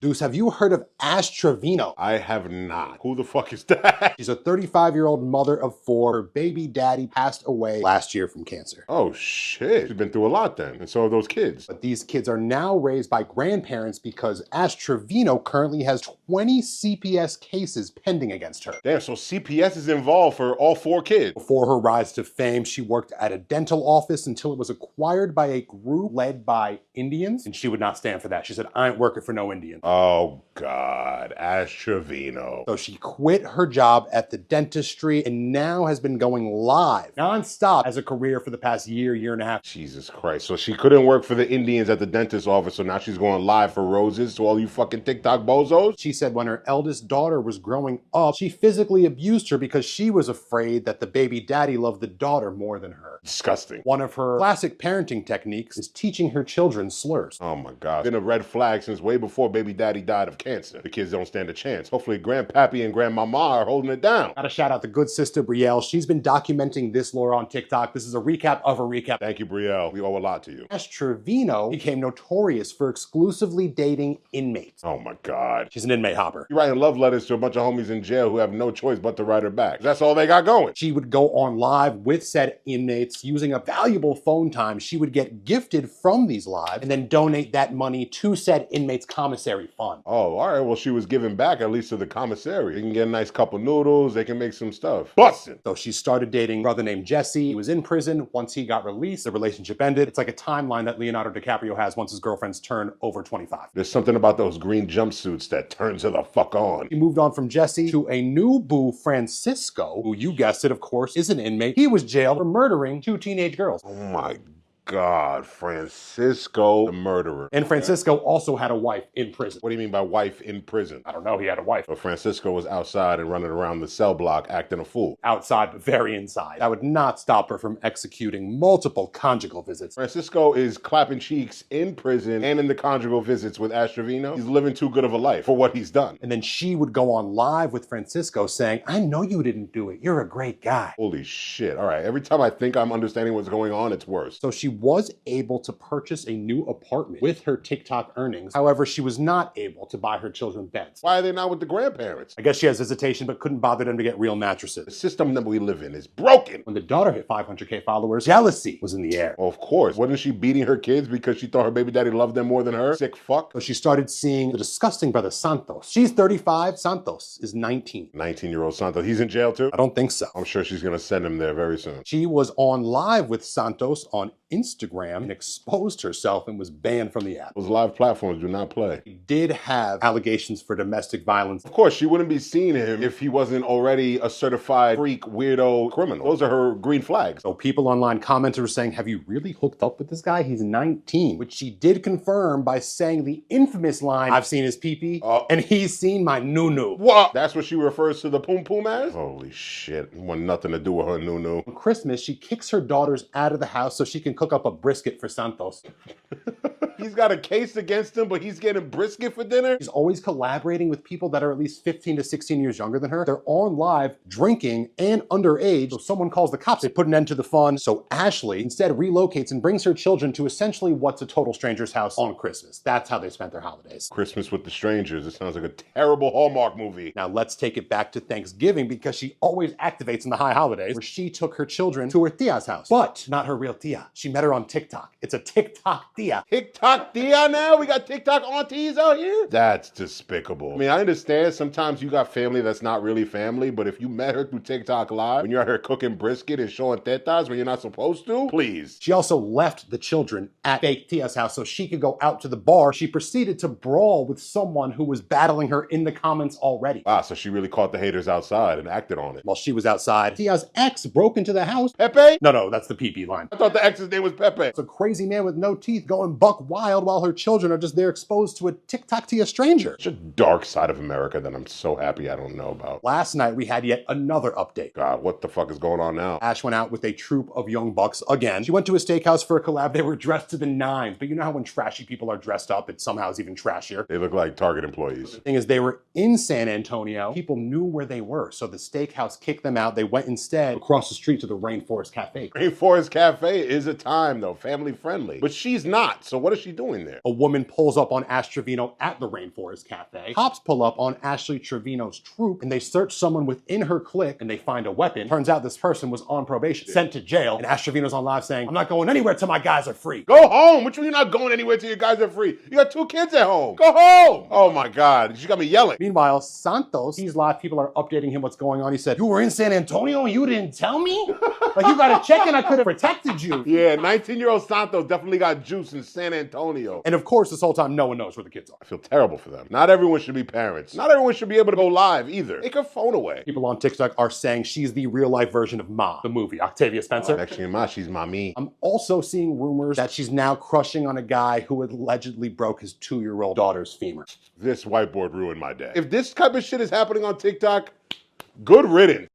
Deuce, have you heard of Ash Trevino? I have not. Who the fuck is that? She's a 35-year-old mother of 4. Her baby daddy passed away last year from cancer. Oh shit. She's been through a lot then. And so have those kids. But these kids are now raised by grandparents because Ash Trevino currently has 20 CPS cases pending against her. Damn, so CPS is involved for all 4 kids. Before her rise to fame, she worked at a dental office until it was acquired by a group led by Indians, and she would not stand for that. She said, I ain't working for no Indian. Oh God, Ash Trevino. So she quit her job at the dentistry and now has been going live nonstop as a career for the past year, year and a half. Jesus Christ. So she couldn't work for the Indians at the dentist office, so now she's going live for roses to all you fucking TikTok bozos? She said when her eldest daughter was growing up, she physically abused her because she was afraid that the baby daddy loved the daughter more than her. Disgusting. One of her classic parenting techniques is teaching her children slurs. Oh my God. Been a red flag since way before baby daddy died of cancer. The kids don't stand a chance. Hopefully grandpappy and grandmama are holding it down. Gotta shout out the good sister Brielle. She's been documenting this lore on TikTok. This is a recap of a recap. Thank you, Brielle. We owe a lot to you. Ash Trevino became notorious for exclusively dating inmates. Oh my God. She's an inmate hopper. You're writing love letters to a bunch of homies in jail who have no choice but to write her back. That's all they got going. She would go on live with said inmates using a valuable phone time she would get gifted from these lives and then donate that money to said inmates' commissary fund. Oh, all right. Well, she was giving back at least to the commissary. They can get a nice couple noodles. They can make some stuff. Bussin'. So she started dating a brother named Jesse. He was in prison. Once he got released, the relationship ended. It's like a timeline that Leonardo DiCaprio has once his girlfriends turn over 25. There's something about those green jumpsuits that turns her the fuck on. He moved on from Jesse to a new boo, Francisco, who you guessed it, of course, is an inmate. He was jailed for murdering 2 teenage girls. Oh my God, Francisco the murderer. And Francisco also had a wife in prison. What do you mean by wife in prison? I don't know, he had a wife. But Francisco was outside and running around the cell block acting a fool. Outside, but very inside. That would not stop her from executing multiple conjugal visits. Francisco is clapping cheeks in prison and in the conjugal visits with Ash Trevino. He's living too good of a life for what he's done. And then she would go on live with Francisco saying, I know you didn't do it. You're a great guy. Holy shit. All right. Every time I think I'm understanding what's going on, it's worse. So she was able to purchase a new apartment with her TikTok earnings. However, she was not able to buy her children beds. Why are they not with the grandparents? I guess she has visitation, but couldn't bother them to get real mattresses. The system that we live in is broken. When the daughter hit 500K followers, jealousy was in the air. Well, of course. Wasn't she beating her kids because she thought her baby daddy loved them more than her? Sick fuck. So she started seeing the disgusting brother Santos. She's 35, Santos is 19. 19-year-old Santos. He's in jail too? I don't think so. I'm sure she's gonna send him there very soon. She was on live with Santos on Instagram and exposed herself and was banned from the app. Those live platforms do not play. He did have allegations for domestic violence. Of course, she wouldn't be seeing him if he wasn't already a certified freak, weirdo criminal. Those are her green flags. So people online commented were saying, have you really hooked up with this guy? He's 19, which she did confirm by saying the infamous line, I've seen his pee-pee, and he's seen my noo-noo. What? That's what she refers to the poom-poom as? Holy shit. Want nothing to do with her noo-noo. On Christmas, she kicks her daughters out of the house so she can cook up a brisket for Santos. He's got a case against him, but he's getting brisket for dinner? She's always collaborating with people that are at least 15 to 16 years younger than her. They're on live, drinking, and underage, so someone calls the cops. They put an end to the fun, so Ashley instead relocates and brings her children to essentially what's a total stranger's house on Christmas. That's how they spent their holidays. Christmas with the strangers. It sounds like a terrible Hallmark movie. Now let's take it back to Thanksgiving because she always activates in the high holidays where she took her children to her tia's house. But not her real tia. She met her on TikTok. It's a TikTok tia. TikTok tia now? We got TikTok aunties out here? That's despicable. I mean, I understand sometimes you got family that's not really family, but if you met her through TikTok Live, when you're out here cooking brisket and showing tetas when you're not supposed to, please. She also left the children at fake tia's house so she could go out to the bar. She proceeded to brawl with someone who was battling her in the comments already. Wow, so she really caught the haters outside and acted on it. While she was outside, Tia's ex broke into the house. Pepe? No, that's the pee-pee line. I thought the ex's name was Pepe. It's a crazy man with no teeth going buck wild while her children are just there exposed to a TikTok Tia stranger. Such a dark side of America that I'm so happy I don't know about. Last night, we had yet another update. God, what the fuck is going on now? Ash went out with a troop of young bucks again. She went to a steakhouse for a collab. They were dressed to the nines, but you know how when trashy people are dressed up, it somehow is even trashier. They look like Target employees. The thing is, they were in San Antonio. People knew where they were, so the steakhouse kicked them out. They went instead across the street to the Rainforest Cafe. Rainforest Cafe is a time, though, family friendly. But she's not, so what is she she doing there? A woman pulls up on Ash Trevino at the Rainforest Cafe. Cops pull up on Ashley Trevino's troop and they search someone within her clique and they find a weapon. Turns out this person was on probation, sent to jail, and Ash Trevino's on live saying, I'm not going anywhere till my guys are free. Go home. Which one you're not going anywhere till your guys are free? You got 2 kids at home. Go home. Oh my God. She got me yelling. Meanwhile, Santos, he's live. People are updating him what's going on. He said, you were in San Antonio and you didn't tell me? Like, you got a check and I could have protected you. Yeah, 19-year-old Santos definitely got juice in San Antonio. And of course, this whole time, no one knows where the kids are. I feel terrible for them. Not everyone should be parents. Not everyone should be able to go live either. Take her phone away. People on TikTok are saying she's the real-life version of Ma, the movie, Octavia Spencer. Next thing Ma, she's mommy. I'm also seeing rumors that she's now crushing on a guy who allegedly broke his 2-year-old daughter's femur. This whiteboard ruined my day. If this type of shit is happening on TikTok, good riddance.